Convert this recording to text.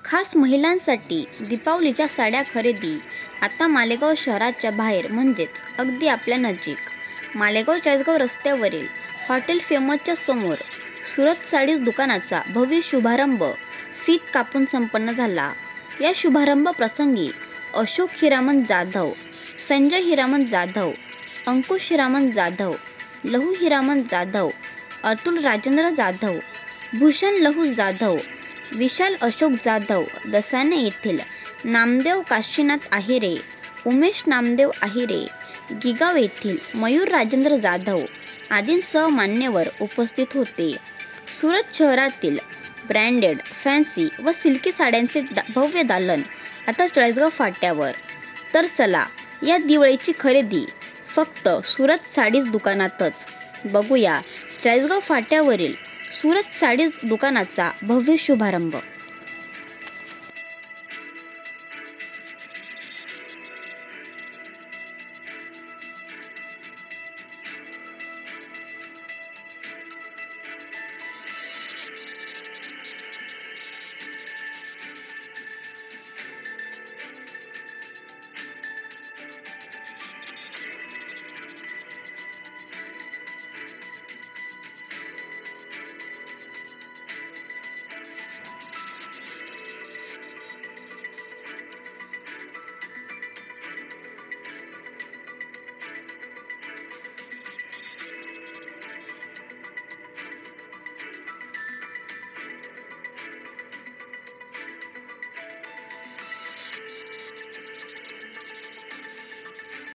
खास महिलांसाठी दीपावलीच्या साड्या खरेदी आता मालेगाव शहराच्या बाहेर म्हणजेच अगदी आपल्या नजीक मालेगाव चाळीसगाव रस्त्यावरील हॉटेल फेमसच्या समोर सुरत साडीज दुकानाचा भव्य शुभारंभ फीत कापून संपन्न झाला। या शुभारंभ प्रसंगी अशोक हिरामन जाधव, संजय हिरामन जाधव, अंकुश हिरामन जाधव, लहू हिरामन जाधव, अतुल राजेंद्र जाधव, भूषण लहू जाधव, विशाल अशोक जाधव, दसाने येथील नामदेव काशीनाथ आहिरे, उमेश नामदेव आहिरे, गिगाव येथील मयूर राजेंद्र जाधव आदींसह मान्यवर उपस्थित होते। सुरत शहरातील ब्रँडेड, फॅन्सी व सिल्की साड्यांचे भव्य दालन आता चाळीसगाव फाट्यावर। तर चला या दिवाळीची खरेदी फक्त सुरत साडीज दुकानातच बघूया चाळीसगाव फाट्यावरील सुरत साडीज दुकानाचा भव्य शुभारंभ।